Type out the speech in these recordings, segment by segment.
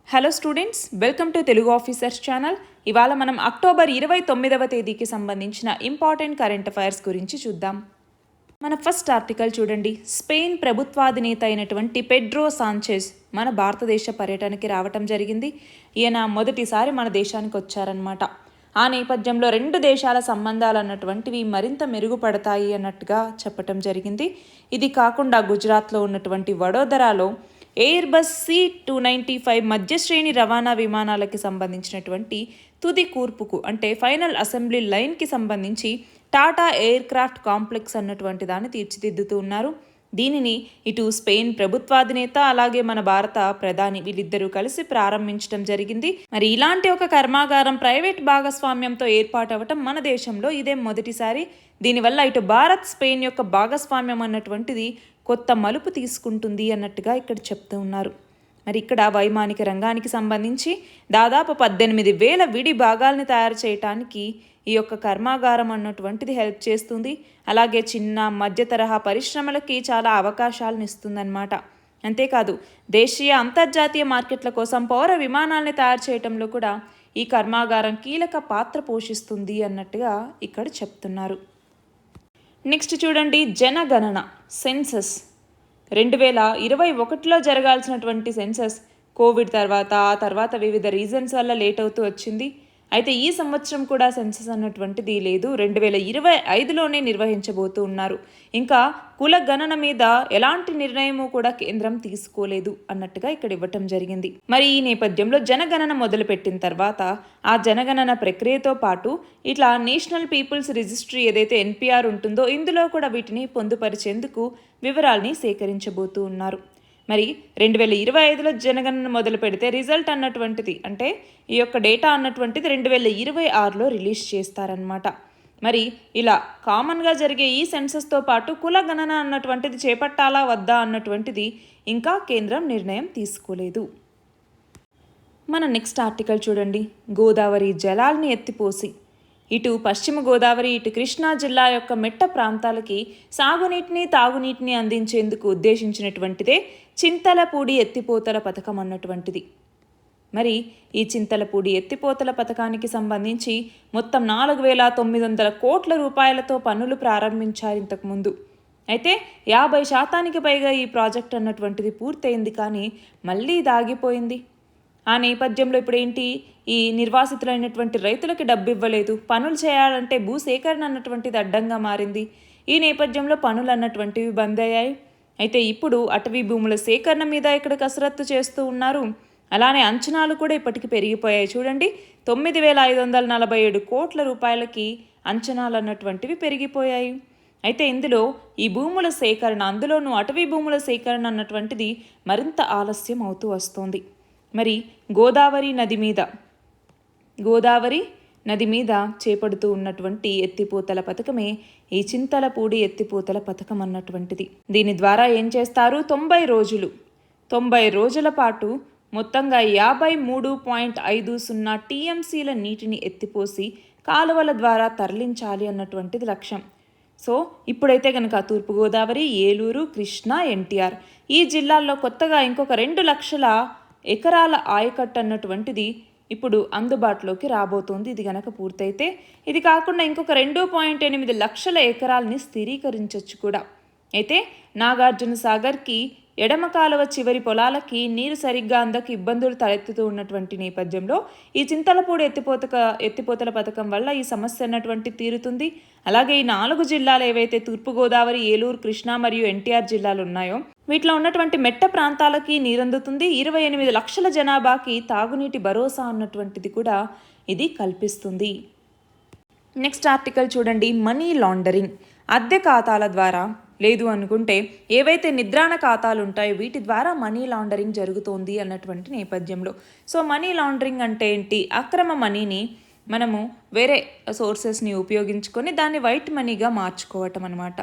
Hello students, welcome to Telugu officers channel. ఇవాళ మనం October 29వ తేదీకి సంబంధించిన ఇంపార్టెంట్ కరెంట్ అఫైర్స్ గురించి చూద్దాం. మన ఫస్ట్ ఆర్టికల్ చూడండి. స్పెయిన్ ప్రభుత్వాధినేత అయినటువంటి పెడ్రో సాంచెజ్ మన భారతదేశ పర్యటనకి రావటం జరిగింది. ఈయన మొదటిసారి మన దేశానికి వచ్చారనమాట. ఆ నేపథ్యంలో రెండు దేశాల సంబంధాలు అన్నటువంటివి మరింత మెరుగుపడతాయి అన్నట్టుగా చెప్పటం జరిగింది. ఇది కాకుండా గుజరాత్లో ఉన్నటువంటి వడోదరాలో ఎయిర్బస్ C295 మధ్యశ్రేణి రవాణా విమానాలకి సంబంధించినటువంటి తుది కూర్పుకు అంటే ఫైనల్ అసెంబ్లీ లైన్కి సంబంధించి టాటా ఎయిర్ క్రాఫ్ట్ కాంప్లెక్స్ అన్నటువంటి దాన్ని తీర్చిదిద్దుతూ ఉన్నారు. దీనిని ఇటు స్పెయిన్ ప్రభుత్వాధినేత అలాగే మన భారత ప్రధాని వీళ్ళిద్దరూ కలిసి ప్రారంభించడం జరిగింది. మరి ఇలాంటి ఒక కర్మాగారం ప్రైవేట్ భాగస్వామ్యంతో ఏర్పాటవటం మన దేశంలో ఇదే మొదటిసారి. దీనివల్ల ఇటు భారత్ స్పెయిన్ యొక్క భాగస్వామ్యం అన్నటువంటిది కొత్త మలుపు తీసుకుంటుంది అన్నట్టుగా ఇక్కడ చెప్తూ ఉన్నారు. మరి ఇక్కడ వైమానిక రంగానికి సంబంధించి దాదాపు 18,000 విడి భాగాల్ని తయారు చేయటానికి ఈ యొక్క కర్మాగారం అన్నటువంటిది హెల్ప్ చేస్తుంది. అలాగే చిన్న మధ్య తరహా పరిశ్రమలకి చాలా అవకాశాలను ఇస్తుందన్నమాట. అంతేకాదు దేశీయ అంతర్జాతీయ మార్కెట్ల కోసం పౌర విమానాల్ని తయారు చేయటంలో కూడా ఈ కర్మాగారం కీలక పాత్ర పోషిస్తుంది అన్నట్టుగా ఇక్కడ చెప్తున్నారు. నెక్స్ట్ చూడండి, జనగణన సెన్సస్ 2021లో జరగాల్సినటువంటి సెన్సస్ కోవిడ్ తర్వాత వివిధ రీజన్స్ వల్ల లేట్ అవుతూ వచ్చింది. అయితే ఈ సంవత్సరం కూడా సెన్సస్ అన్నటువంటిది లేదు, 2025లోనే నిర్వహించబోతూ ఉన్నారు. ఇంకా కుల గణన మీద ఎలాంటి నిర్ణయము కూడా కేంద్రం తీసుకోలేదు అన్నట్టుగా ఇక్కడ ఇవ్వటం జరిగింది. మరి ఈ నేపథ్యంలో జనగణన మొదలుపెట్టిన తర్వాత ఆ జనగణన ప్రక్రియతో పాటు ఇట్లా నేషనల్ పీపుల్స్ రిజిస్ట్రీ ఏదైతే NPR ఉంటుందో ఇందులో కూడా వీటిని పొందుపరిచేందుకు వివరాల్ని సేకరించబోతూ ఉన్నారు. మరి 2025లో జనగణన మొదలు పెడితే రిజల్ట్ అన్నటువంటిది అంటే ఈ యొక్క డేటా అన్నటువంటిది 2026లో రిలీజ్ చేస్తారనమాట. మరి ఇలా కామన్గా జరిగే ఈ సెన్సస్తో పాటు కుల గణన అన్నటువంటిది చేపట్టాలా వద్దా అన్నటువంటిది ఇంకా కేంద్రం నిర్ణయం తీసుకోలేదు. మన నెక్స్ట్ ఆర్టికల్ చూడండి. గోదావరి జలాల్ని ఎత్తిపోసి ఇటు పశ్చిమ గోదావరి ఇటు కృష్ణా జిల్లా యొక్క మెట్ట ప్రాంతాలకి సాగునీటిని తాగునీటిని అందించేందుకు ఉద్దేశించినటువంటిదే చింతలపూడి ఎత్తిపోతల పథకం అన్నటువంటిది. మరి ఈ చింతలపూడి ఎత్తిపోతల పథకానికి సంబంధించి మొత్తం 4,900 కోట్ల రూపాయలతో పనులు ప్రారంభించారు ఇంతకుముందు. అయితే 50% పైగా ఈ ప్రాజెక్ట్ అన్నటువంటిది పూర్తయింది, కానీ మళ్ళీ దాగిపోయింది. ఆ నేపథ్యంలో ఇప్పుడు ఏంటి, ఈ నిర్వాసితులైనటువంటి రైతులకి డబ్బు ఇవ్వలేదు, పనులు చేయాలంటే భూసేకరణ అన్నటువంటిది అడ్డంగా మారింది. ఈ నేపథ్యంలో పనులు అన్నటువంటివి బంద్ అయ్యాయి. అయితే ఇప్పుడు అటవీ భూముల సేకరణ మీద ఇక్కడ కసరత్తు చేస్తూ ఉన్నారు. అలానే అంచనాలు కూడా ఇప్పటికి పెరిగిపోయాయి. చూడండి, 9,547 కోట్ల రూపాయలకి అంచనాలు అన్నటువంటివి పెరిగిపోయాయి. అయితే ఇందులో ఈ భూముల సేకరణ, అందులోనూ అటవీ భూముల సేకరణ అన్నటువంటిది మరింత ఆలస్యం అవుతూ వస్తోంది. మరి గోదావరి నది మీద చేపడుతూ ఉన్నటువంటి ఎత్తిపోతల పథకమే ఈ చింతలపూడి ఎత్తిపోతల పథకం అన్నటువంటిది. దీని ద్వారా ఏం చేస్తారు, 90 రోజుల పాటు మొత్తంగా 53.50 TMCల నీటిని ఎత్తిపోసి కాలువల ద్వారా తరలించాలి అన్నటువంటిది లక్ష్యం. సో ఇప్పుడైతే కనుక తూర్పుగోదావరి, ఏలూరు, కృష్ణా, NTR ఈ జిల్లాల్లో కొత్తగా ఇంకొక 2 లక్షల ఎకరాల ఆయకట్టు అన్నటువంటిది ఇప్పుడు అందుబాటులోకి రాబోతోంది. ఇది గనక పూర్తయితే ఇది కాకుండా ఇంకొక 2.8 లక్షల ఎకరాలని స్థిరీకరించవచ్చు కూడా. అయితే నాగార్జున సాగర్కి ఎడమ కాలువ చివరి పొలాలకి నీరు సరిగ్గా అందక ఇబ్బందులు తలెత్తుతూ ఉన్నటువంటి నేపథ్యంలో ఈ చింతలపూడి ఎత్తిపోతల పథకం వల్ల ఈ సమస్య అన్నటువంటి తీరుతుంది. అలాగే ఈ 4 జిల్లాలు ఏవైతే తూర్పుగోదావరి, ఏలూరు, కృష్ణా మరియు NTR జిల్లాలు ఉన్నాయో వీటిలో ఉన్నటువంటి మెట్ట ప్రాంతాలకి నీరందుతుంది. 28 లక్షల జనాభాకి తాగునీటి భరోసా అన్నటువంటిది కూడా ఇది కల్పిస్తుంది. నెక్స్ట్ ఆర్టికల్ చూడండి. మనీ లాండరింగ్, అద్దె ఖాతాల ద్వారా లేదు అనుకుంటే ఏవైతే నిద్రాణ ఖాతాలు ఉంటాయో వీటి ద్వారా మనీ లాండరింగ్ జరుగుతోంది అన్నటువంటి నేపథ్యంలో. సో మనీ లాండరింగ్ అంటే ఏంటి, అక్రమ మనీని మనము వేరే సోర్సెస్ని ఉపయోగించుకొని దాన్ని వైట్ మనీగా మార్చుకోవటం అనమాట.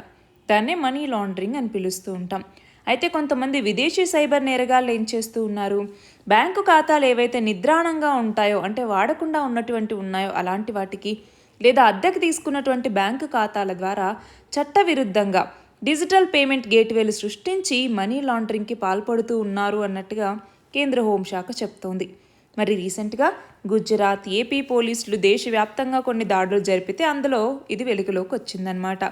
దాన్నే మనీ లాండరింగ్ అని పిలుస్తూ ఉంటాం. అయితే కొంతమంది విదేశీ సైబర్ నేరగాళ్ళు ఏం చేస్తూ ఉన్నారు, బ్యాంకు ఖాతాలు ఏవైతే నిద్రాణంగా ఉంటాయో అంటే వాడకుండా ఉన్నటువంటి ఉన్నాయో అలాంటి వాటికి లేదా అద్దెకు తీసుకున్నటువంటి బ్యాంకు ఖాతాల ద్వారా చట్టవిరుద్ధంగా డిజిటల్ పేమెంట్ గేట్వేలు సృష్టించి మనీ లాండరింగ్కి పాల్పడుతూ ఉన్నారు అన్నట్టుగా కేంద్ర హోంశాఖ చెప్తోంది. మరి రీసెంట్గా గుజరాత్, ఏపీ పోలీసులు దేశవ్యాప్తంగా కొన్ని దాడులు జరిపితే అందులో ఇది వెలుగులోకి వచ్చిందనమాట.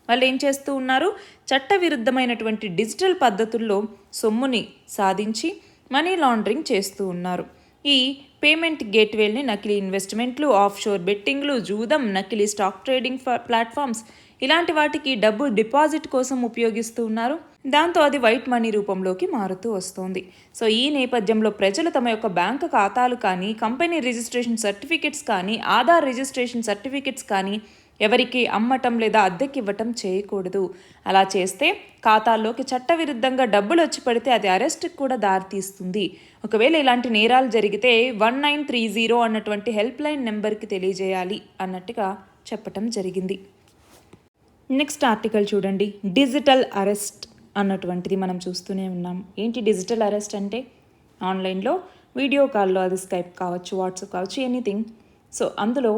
వాళ్ళు ఏం చేస్తూ ఉన్నారు, చట్టవిరుద్ధమైనటువంటి డిజిటల్ పద్ధతుల్లో సొమ్ముని సాధించి మనీ లాండరింగ్ చేస్తూ ఉన్నారు. ఈ పేమెంట్ గేట్వేల్ని నకిలీ ఇన్వెస్ట్మెంట్లు, ఆఫ్షోర్ బెట్టింగ్లు, జూదం, నకిలీ స్టాక్ ట్రేడింగ్ ప్లాట్ఫామ్స్ ఇలాంటి వాటికి డబ్బు డిపాజిట్ కోసం ఉపయోగిస్తూ ఉన్నారు. దాంతో అది వైట్ మనీ రూపంలోకి మారుతూ వస్తోంది. సో ఈ నేపథ్యంలో ప్రజలు తమ యొక్క బ్యాంకు ఖాతాలు కానీ, కంపెనీ రిజిస్ట్రేషన్ సర్టిఫికెట్స్ కానీ, ఆధార్ రిజిస్ట్రేషన్ సర్టిఫికెట్స్ కానీ ఎవరికి అమ్మటం లేదా అద్దెకి ఇవ్వటం చేయకూడదు. అలా చేస్తే ఖాతాల్లోకి చట్టవిరుద్ధంగా డబ్బులు వచ్చి పడితే అది అరెస్ట్కి కూడా దారితీస్తుంది. ఒకవేళ ఇలాంటి నేరాలు జరిగితే 1930 అన్నటువంటి హెల్ప్ లైన్ నెంబర్కి తెలియజేయాలి అన్నట్టుగా చెప్పటం జరిగింది. నెక్స్ట్ ఆర్టికల్ చూడండి, డిజిటల్ అరెస్ట్ అన్నటువంటిది మనం చూస్తూనే ఉన్నాం. ఏంటి డిజిటల్ అరెస్ట్ అంటే? ఆన్లైన్లో వీడియో కాల్లో, అది స్కైప్ కావచ్చు, వాట్సాప్ కావచ్చు, ఎనీథింగ్. సో అందులో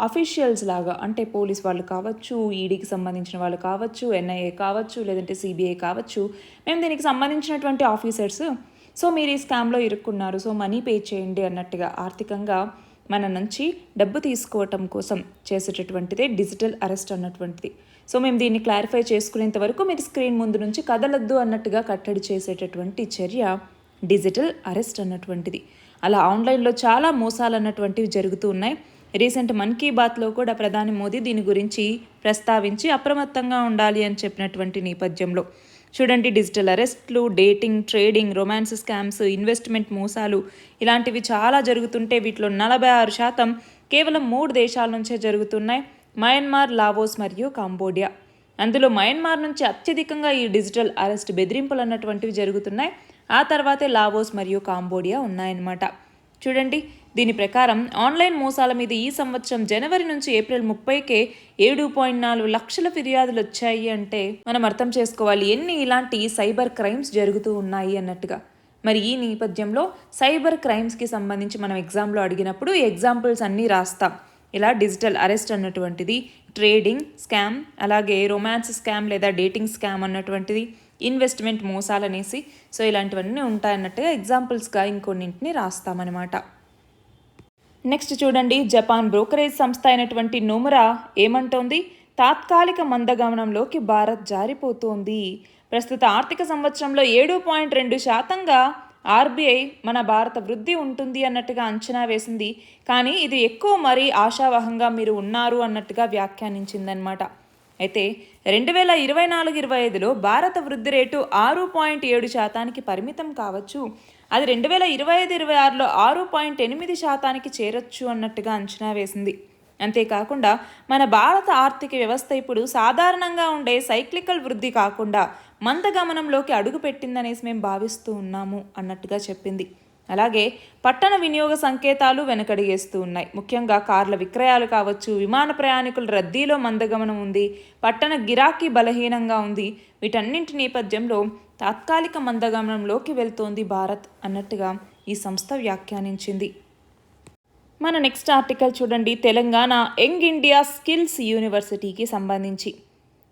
అఫీషియల్స్ లాగా, అంటే పోలీస్ వాళ్ళు కావచ్చు, ఈడీకి సంబంధించిన వాళ్ళు కావచ్చు, ఎన్ఐఏ కావచ్చు, లేదంటే సిబిఐ కావచ్చు, మేము దీనికి సంబంధించినటువంటి ఆఫీసర్స్, సో మీరు ఈ స్కామ్లో ఇరుక్కున్నారు, సో మనీ పే చేయండి అన్నట్టుగా ఆర్థికంగా మన నుంచి డబ్బు తీసుకోవటం కోసం చేసేటటువంటిదే డిజిటల్ అరెస్ట్ అన్నటువంటిది. సో మేము దీన్ని క్లారిఫై చేసుకునేంత వరకు మీరు స్క్రీన్ ముందు నుంచి కదలొద్దు అన్నట్టుగా కట్టడి చేసేటటువంటి చర్య డిజిటల్ అరెస్ట్ అన్నటువంటిది. అలా ఆన్లైన్లో చాలా మోసాలు అన్నటువంటివి జరుగుతూ ఉన్నాయి. రీసెంట్ మన్ కీ బాత్లో కూడా ప్రధాని మోదీ దీని గురించి ప్రస్తావించి అప్రమత్తంగా ఉండాలి అని చెప్పినటువంటి నేపథ్యంలో చూడండి, డిజిటల్ అరెస్ట్లు, dating, trading, romance scams, investment మోసాలు ఇలాంటివి చాలా జరుగుతుంటే వీటిలో 46% కేవలం 3 దేశాల నుంచే జరుగుతున్నాయి: మయన్మార్, లావోస్ మరియు కాంబోడియా. అందులో మయన్మార్ నుంచి అత్యధికంగా ఈ డిజిటల్ అరెస్ట్ బెదిరింపులు అన్నటువంటివి జరుగుతున్నాయి. ఆ తర్వాతే లావోస్ మరియు కాంబోడియా ఉన్నాయన్నమాట. చూడండి, దీని ప్రకారం ఆన్లైన్ మోసాల మీద ఈ సంవత్సరం జనవరి నుంచి ఏప్రిల్ 30కే 7.4 లక్షల ఫిర్యాదులు వచ్చాయి. అంటే మనం అర్థం చేసుకోవాలి ఎన్ని ఇలాంటి సైబర్ క్రైమ్స్ జరుగుతూ ఉన్నాయి అన్నట్టుగా. మరి ఈ నేపథ్యంలో సైబర్ క్రైమ్స్కి సంబంధించి మనం ఎగ్జామ్లో అడిగినప్పుడు ఈ ఎగ్జాంపుల్స్ అన్నీ రాస్తాం. ఇలా డిజిటల్ అరెస్ట్ అన్నటువంటిది, ట్రేడింగ్ స్కామ్, అలాగే రొమాన్స్ స్కామ్ లేదా డేటింగ్ స్కామ్ అన్నటువంటిది, ఇన్వెస్ట్మెంట్ మోసాలనేసి, సో ఇలాంటివన్నీ ఉంటాయన్నట్టుగా ఎగ్జాంపుల్స్గా ఇంకొన్నింటిని రాస్తామన్నమాట. నెక్స్ట్ చూడండి, జపాన్ బ్రోకరేజ్ సంస్థ అయినటువంటి నొమురా ఏమంటోంది? తాత్కాలిక మందగమనంలోకి భారత్ జారిపోతోంది. ప్రస్తుత ఆర్థిక సంవత్సరంలో 7.2% ఆర్బీఐ మన భారత వృద్ధి ఉంటుంది అన్నట్టుగా అంచనా వేసింది. కానీ ఇది ఎక్కువ మరీ ఆశావహంగా మీరు ఉన్నారు అన్నట్టుగా వ్యాఖ్యానించిందనమాట. అయితే 2024-25లో భారత వృద్ధి రేటు 6.7%కి పరిమితం కావచ్చు. అది 2025-26లో 6.8%కి చేరొచ్చు అన్నట్టుగా అంచనా వేసింది. అంతేకాకుండా మన భారత ఆర్థిక వ్యవస్థ ఇప్పుడు సాధారణంగా ఉండే సైక్లికల్ వృద్ధి కాకుండా మందగమనంలోకి అడుగుపెట్టిందనేసి మేము భావిస్తూ ఉన్నాము అన్నట్టుగా చెప్పింది. అలాగే పట్టణ వినియోగ సంకేతాలు వెనకడిగేస్తూ ఉన్నాయి. ముఖ్యంగా కార్ల విక్రయాలు కావచ్చు, విమాన ప్రయాణికుల రద్దీలో మందగమనం ఉంది, పట్టణ గిరాకీ బలహీనంగా ఉంది. వీటన్నింటి నేపథ్యంలో తాత్కాలిక మందగమనంలోకి వెళ్తోంది భారత్ అన్నట్టుగా ఈ సంస్థ వ్యాఖ్యానించింది. మన నెక్స్ట్ ఆర్టికల్ చూడండి, తెలంగాణ యంగ్ ఇండియా స్కిల్స్ యూనివర్సిటీకి సంబంధించి.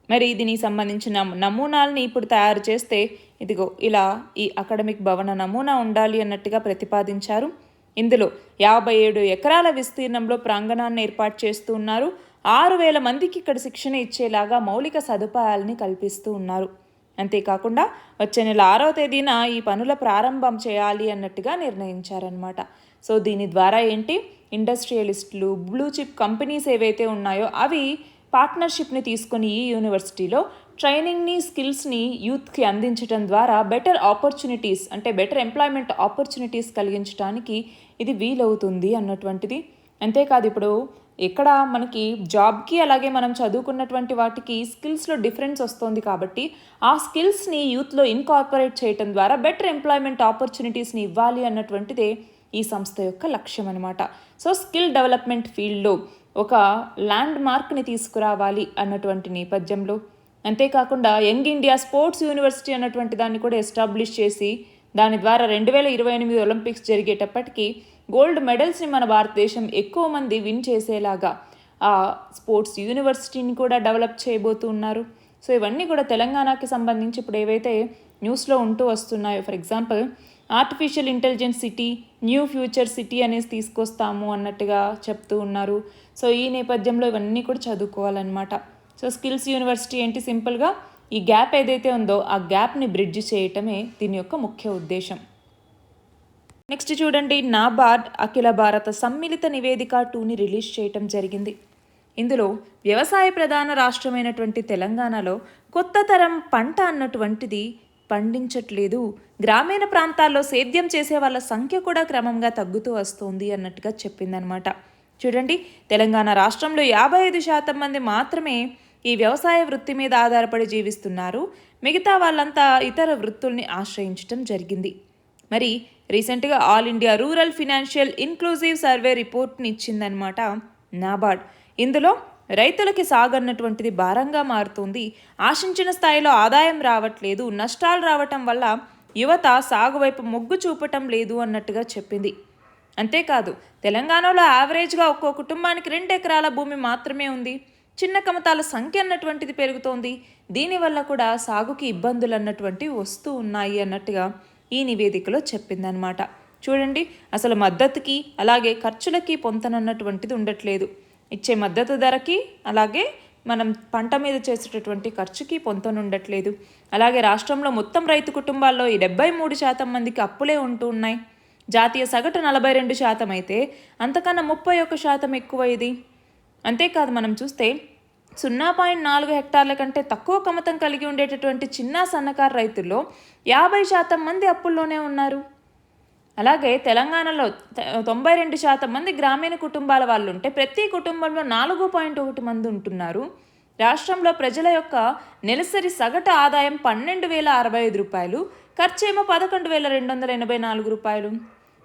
మరి దీనికి సంబంధించిన నమూనాలని ఇప్పుడు తయారు చేస్తే ఇదిగో ఇలా ఈ అకాడమిక్ భవన నమూనా ఉండాలి అన్నట్టుగా ప్రతిపాదించారు. ఇందులో 57 ఎకరాల విస్తీర్ణంలో ప్రాంగణాన్ని ఏర్పాటు చేస్తూ ఉన్నారు. 6,000 మందికి ఇక్కడ శిక్షణ ఇచ్చేలాగా మౌలిక సదుపాయాలని కల్పిస్తూ ఉన్నారు. అంతేకాకుండా వచ్చే నెల 6వ తేదీన ఈ పనుల ప్రారంభం చేయాలి అన్నట్టుగా నిర్ణయించారనమాట. సో దీని ద్వారా ఏంటి, ఇండస్ట్రియలిస్టులు, బ్లూ చిప్ కంపెనీస్ ఏవైతే ఉన్నాయో అవి పార్ట్నర్షిప్ని తీసుకొని ఈ యూనివర్సిటీలో ట్రైనింగ్ని, స్కిల్స్ని యూత్కి అందించడం ద్వారా బెటర్ ఆపర్చునిటీస్, అంటే బెటర్ ఎంప్లాయ్మెంట్ ఆపర్చునిటీస్ కలిగించడానికి ఇది వీలవుతుంది అన్నటువంటిది. అంతేకాదు, ఇప్పుడు ఎక్కడ మనకి జాబ్కి అలాగే మనం చదువుకున్నటువంటి వాటికి స్కిల్స్లో డిఫరెన్స్ వస్తుంది కాబట్టి ఆ స్కిల్స్ని యూత్లో ఇన్కార్పొరేట్ చేయడం ద్వారా బెటర్ ఎంప్లాయ్మెంట్ ఆపర్చునిటీస్ని ఇవ్వాలి అన్నటువంటిదే ఈ సంస్థ యొక్క లక్ష్యం అనమాట. సో స్కిల్ డెవలప్మెంట్ ఫీల్డ్లో ఒక ల్యాండ్ మార్క్ని తీసుకురావాలి అన్నటువంటి నేపథ్యంలో, అంతేకాకుండా యంగ్ ఇండియా స్పోర్ట్స్ యూనివర్సిటీ అన్నటువంటి దాన్ని కూడా ఎస్టాబ్లిష్ చేసి దాని ద్వారా 2028 ఒలింపిక్స్ జరిగేటప్పటికీ గోల్డ్ మెడల్స్ని మన భారతదేశం ఎక్కువ మంది విన్ చేసేలాగా ఆ స్పోర్ట్స్ యూనివర్సిటీని కూడా డెవలప్ చేయబోతున్నారు. సో ఇవన్నీ కూడా తెలంగాణకి సంబంధించి ఇప్పుడు ఏవైతే న్యూస్లో ఉంటూ వస్తున్నాయో, for example artificial intelligence city, new future city అనేసి తీసుకొస్తాము అన్నట్టుగా చెప్తూ ఉన్నారు. సో ఈ నేపథ్యంలో ఇవన్నీ కూడా చదువుకోవాలన్నమాట. సో స్కిల్స్ యూనివర్సిటీ ఏంటి, సింపుల్గా ఈ గ్యాప్ ఏదైతే ఉందో ఆ గ్యాప్ని బ్రిడ్జ్ చేయటమే దీని యొక్క ముఖ్య ఉద్దేశం. నెక్స్ట్ చూడండి, నాబార్డ్ అఖిల భారత సమ్మిళిత నివేదిక 2ని రిలీజ్ చేయటం జరిగింది. ఇందులో వ్యవసాయ ప్రధాన రాష్ట్రమైనటువంటి తెలంగాణలో కొత్త తరం పంట అన్నటువంటిది పండించట్లేదు, గ్రామీణ ప్రాంతాల్లో సేద్యం చేసే వాళ్ళ సంఖ్య కూడా క్రమంగా తగ్గుతూ వస్తుంది అన్నట్టుగా చెప్పిందనమాట. చూడండి, తెలంగాణ రాష్ట్రంలో 55% మంది మాత్రమే ఈ వ్యవసాయ వృత్తి మీద ఆధారపడి జీవిస్తున్నారు, మిగతా వాళ్ళంతా ఇతర వృత్తుల్ని ఆశ్రయించడం జరిగింది. మరి రీసెంట్గా all India rural financial inclusive survey రిపోర్ట్ని ఇచ్చిందనమాట నాబార్డ్. ఇందులో రైతులకి సాగన్నటువంటిది భారంగా మారుతుంది, ఆశించిన స్థాయిలో ఆదాయం రావట్లేదు, నష్టాలు రావటం వల్ల యువత సాగు వైపు మొగ్గు చూపటం లేదు అన్నట్టుగా చెప్పింది. అంతేకాదు, తెలంగాణలో యావరేజ్గా ఒక్కో కుటుంబానికి 2 ఎకరాల భూమి మాత్రమే ఉంది, చిన్న కమతాల సంఖ్య అన్నటువంటిది పెరుగుతోంది, దీనివల్ల కూడా సాగుకి ఇబ్బందులు అన్నటువంటివి వస్తూ ఉన్నాయి అన్నట్టుగా ఈ నివేదికలో చెప్పిందనమాట. చూడండి, అసలు మద్దతుకి అలాగే ఖర్చులకి పొంతనన్నటువంటిది ఉండట్లేదు, ఇచ్చే మద్దతు ధరకి అలాగే మనం పంట మీద చేసేటటువంటి ఖర్చుకి పొంతనుండట్లేదు. అలాగే రాష్ట్రంలో మొత్తం రైతు కుటుంబాల్లో ఈ 73% మందికి అప్పులే ఉంటూ ఉన్నాయి. జాతీయ సగటు 42% అయితే అంతకన్నా 31% ఎక్కువ ఇది. అంతేకాదు, మనం చూస్తే 0.4 హెక్టార్ల కంటే తక్కువ కమతం కలిగి ఉండేటటువంటి చిన్న సన్నకారు రైతుల్లో 50% మంది అప్పుల్లోనే ఉన్నారు. అలాగే తెలంగాణలో 92% మంది గ్రామీణ కుటుంబాల వాళ్ళు ఉంటే ప్రతి కుటుంబంలో 4.1 మంది ఉంటున్నారు. రాష్ట్రంలో ప్రజల యొక్క నెలసరి సగటు ఆదాయం 12,065 రూపాయలు, ఖర్చేమో 11,284 రూపాయలు.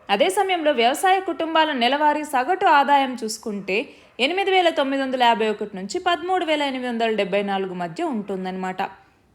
అదే సమయంలో వ్యవసాయ కుటుంబాల నెలవారీ సగటు ఆదాయం చూసుకుంటే 8,951 నుంచి 13,874 మధ్య ఉంటుందన్నమాట.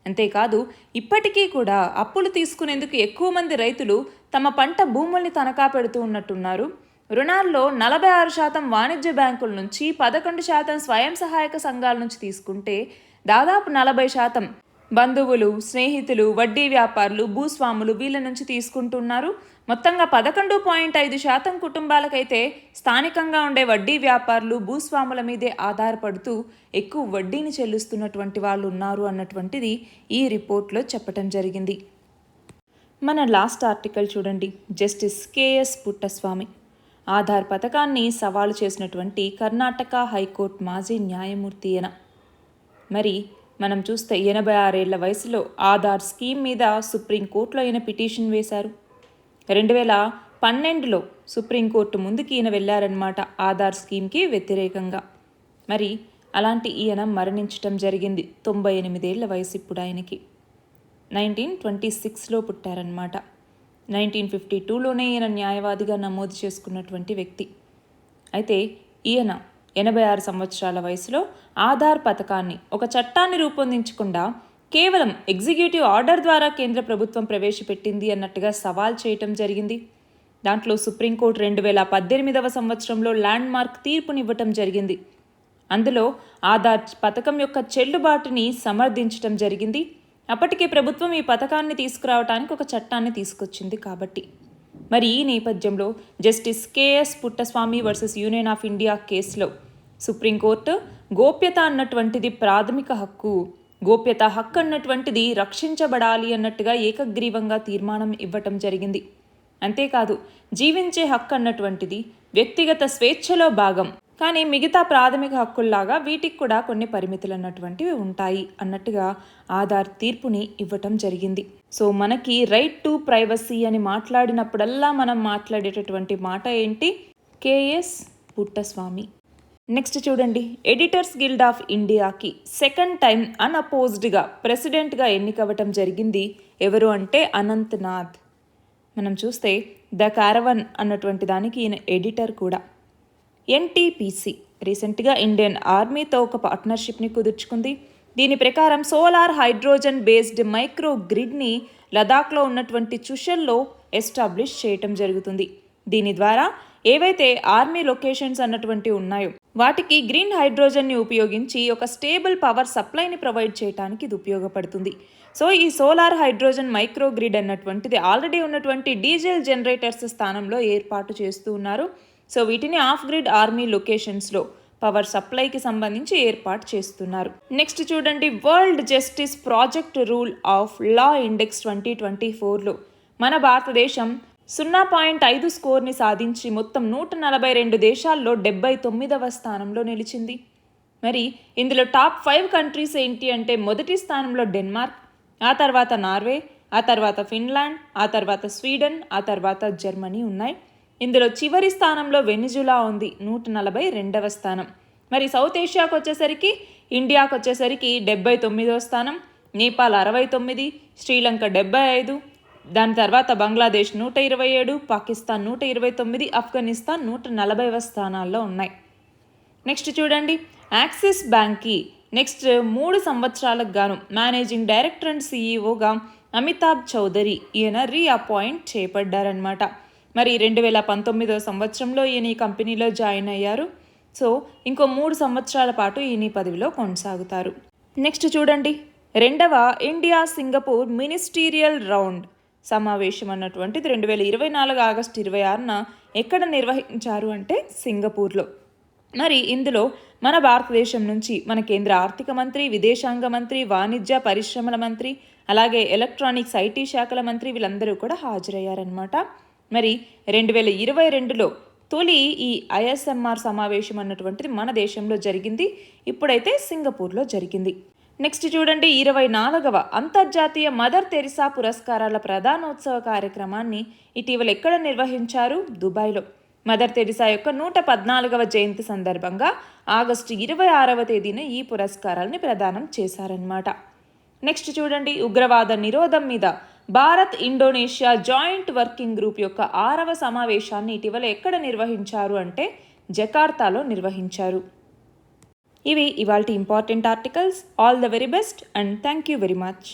అంతేకాదు, ఇప్పటికీ కూడా అప్పులు తీసుకునేందుకు ఎక్కువ మంది రైతులు తమ పంట భూముల్ని తనఖా పెడుతూ ఉన్నట్టున్నారు. రుణాల్లో 46% వాణిజ్య బ్యాంకుల నుంచి, 11% స్వయం సహాయక సంఘాల నుంచి తీసుకుంటే దాదాపు 40% బంధువులు, స్నేహితులు, వడ్డీ వ్యాపారులు, భూస్వాములు వీళ్ళ నుంచి తీసుకుంటున్నారు. మొత్తంగా 11.5% కుటుంబాలకైతే స్థానికంగా ఉండే వడ్డీ వ్యాపారులు, భూస్వాముల మీదే ఆధారపడుతూ ఎక్కువ వడ్డీని చెల్లిస్తున్నటువంటి వాళ్ళు ఉన్నారు అన్నటువంటిది ఈ రిపోర్ట్లో చెప్పడం జరిగింది. మన లాస్ట్ ఆర్టికల్ చూడండి, జస్టిస్ కేఎస్ పుట్టస్వామి ఆధార్ పథకాన్ని సవాలు చేసినటువంటి కర్ణాటక హైకోర్టు మాజీ న్యాయమూర్తి ఈయన. మరి మనం చూస్తే 86 ఏళ్ల వయసులో ఆధార్ స్కీమ్ మీద సుప్రీంకోర్టులో ఈయన పిటిషన్ వేశారు. 2012లో సుప్రీంకోర్టు ముందుకి ఈయన వెళ్ళారనమాట ఆధార్ స్కీమ్కి వ్యతిరేకంగా. మరి అలాంటి ఈయన మరణించటం జరిగింది. 98 ఏళ్ల వయసు ఇప్పుడు ఆయనకి. 1926లో పుట్టారనమాట. 1952లోనే ఈయన న్యాయవాదిగా నమోదు చేసుకున్నటువంటి వ్యక్తి. అయితే ఈయన 86 సంవత్సరాల వయసులో ఆధార్ పథకాన్ని ఒక చట్టాన్ని రూపొందించకుండా కేవలం ఎగ్జిక్యూటివ్ ఆర్డర్ ద్వారా కేంద్ర ప్రభుత్వం ప్రవేశపెట్టింది అన్నట్టుగా సవాల్ చేయటం జరిగింది. దాంట్లో సుప్రీంకోర్టు 2018వ సంవత్సరంలో ల్యాండ్ మార్క్ తీర్పునివ్వటం జరిగింది. అందులో ఆధార్ పథకం యొక్క చెల్లుబాటుని సమర్థించటం జరిగింది. అప్పటికే ప్రభుత్వం ఈ పథకాన్ని తీసుకురావడానికి ఒక చట్టాన్ని తీసుకొచ్చింది కాబట్టి. మరి ఈ నేపథ్యంలో justice KS Puttaswamy versus union of India కేసులో సుప్రీంకోర్టు గోప్యత అన్నటువంటిది ప్రాథమిక హక్కు, గోప్యత హక్కు అన్నటువంటిది రక్షించబడాలి అన్నట్టుగా ఏకగ్రీవంగా తీర్మానం ఇవ్వటం జరిగింది. అంతేకాదు, జీవించే హక్కు అన్నటువంటిది వ్యక్తిగత స్వేచ్ఛలో భాగం, కానీ మిగతా ప్రాథమిక హక్కుల్లాగా వీటికి కూడా కొన్ని పరిమితులు అన్నటువంటివి ఉంటాయి అన్నట్టుగా ఆధార్ తీర్పుని ఇవ్వటం జరిగింది. సో మనకి రైట్ టు ప్రైవసీ అని మాట్లాడినప్పుడల్లా మనం మాట్లాడేటటువంటి మాట ఏంటి? కేఎస్ పుట్టస్వామి. నెక్స్ట్ చూడండి, ఎడిటర్స్ గిల్డ్ ఆఫ్ ఇండియాకి సెకండ్ టైం అన్అపోజ్డ్గా ప్రెసిడెంట్గా ఎన్నికవ్వటం జరిగింది. ఎవరు అంటే అనంత్ నాథ్. మనం చూస్తే ద కారవన్ అన్నటువంటి దానికి ఈయన ఎడిటర్ కూడా. ఎన్టీపీసీ రీసెంట్గా ఇండియన్ ఆర్మీతో ఒక పార్ట్నర్షిప్ని కుదుర్చుకుంది. దీని ప్రకారం సోలార్ హైడ్రోజన్ బేస్డ్ మైక్రో గ్రిడ్ని లదాఖ్లో ఉన్నటువంటి చుషల్లో ఎస్టాబ్లిష్ చేయటం జరుగుతుంది. దీని ద్వారా ఏవైతే ఆర్మీ లొకేషన్స్ అన్నటువంటి ఉన్నాయో వాటికి గ్రీన్ హైడ్రోజన్ని ఉపయోగించి ఒక స్టేబుల్ పవర్ సప్లైని ప్రొవైడ్ చేయడానికి ఇది ఉపయోగపడుతుంది. సో ఈ సోలార్ హైడ్రోజన్ మైక్రో గ్రిడ్ అన్నటువంటిది ఆల్రెడీ ఉన్నటువంటి డీజిల్ జనరేటర్స్ స్థానంలో ఏర్పాటు చేస్తూ ఉన్నారు. సో వీటిని ఆఫ్ గ్రిడ్ ఆర్మీ లొకేషన్స్లో పవర్ సప్లైకి సంబంధించి ఏర్పాటు చేస్తున్నారు. నెక్స్ట్ చూడండి, world justice project rule of law index 2024లో మన భారతదేశం 0.5 స్కోర్ని సాధించి మొత్తం 142 దేశాల్లో 79వ స్థానంలో నిలిచింది. మరి ఇందులో టాప్ 5 కంట్రీస్ ఏంటి అంటే మొదటి స్థానంలో డెన్మార్క్, ఆ తర్వాత నార్వే, ఆ తర్వాత ఫిన్లాండ్, ఆ తర్వాత స్వీడన్, ఆ తర్వాత జర్మనీ ఉన్నాయి. ఇందులో చివరి స్థానంలో వెనిజులా ఉంది, 142వ స్థానం. మరి సౌత్ ఏషియాకు వచ్చేసరికి ఇండియాకు వచ్చేసరికి 79వ స్థానం, నేపాల్ 69, శ్రీలంక 75, దాని తర్వాత బంగ్లాదేశ్ 127, పాకిస్తాన్ 129, ఆఫ్ఘనిస్తాన్ 140వ స్థానాల్లో ఉన్నాయి. నెక్స్ట్ చూడండి, యాక్సిస్ బ్యాంక్కి నెక్స్ట్ 3 సంవత్సరాలకు గాను మేనేజింగ్ డైరెక్టర్ అండ్ సీఈఓగా అమితాబ్ చౌదరి ఈయన రీఅపాయింట్ చేయబడ్డారనమాట. మరి 2019వ సంవత్సరంలో ఈయన ఈ కంపెనీలో జాయిన్ అయ్యారు. సో ఇంకో 3 సంవత్సరాల పాటు ఈయన ఈ పదవిలో కొనసాగుతారు. నెక్స్ట్ చూడండి, 2వ ఇండియా సింగపూర్ మినిస్టీరియల్ రౌండ్ సమావేశం అన్నటువంటిది 2024 ఆగస్టు 26న ఎక్కడ నిర్వహించారు అంటే సింగపూర్లో. మరి ఇందులో మన భారతదేశం నుంచి మన కేంద్ర ఆర్థిక మంత్రి, విదేశాంగ మంత్రి, వాణిజ్య పరిశ్రమల మంత్రి, అలాగే ఎలక్ట్రానిక్స్ ఐటీ శాఖల మంత్రి వీళ్ళందరూ కూడా హాజరయ్యారనమాట. మరి 2022లో తొలి ఈ ఐఎస్ఎంఆర్ సమావేశం అన్నటువంటిది మన దేశంలో జరిగింది. ఇప్పుడైతే సింగపూర్లో జరిగింది. నెక్స్ట్ చూడండి, 24వ అంతర్జాతీయ మదర్ తెరిసా పురస్కారాల ప్రధానోత్సవ కార్యక్రమాన్ని ఇటీవల ఎక్కడ నిర్వహించారు? దుబాయ్లో. మదర్ తెరిసా యొక్క 114వ జయంతి సందర్భంగా ఆగస్టు 26వ తేదీన ఈ పురస్కారాలని ప్రదానం చేశారన్నమాట. నెక్స్ట్ చూడండి, ఉగ్రవాద నిరోధం మీద Bharat Indonesia joint working group యొక్క 6వ సమావేశాన్ని ఇటీవల ఎక్కడ నిర్వహించారు అంటే జకార్తాలో నిర్వహించారు. ఇవి ఇవాల్టి important articles. All the very best and thank you very much.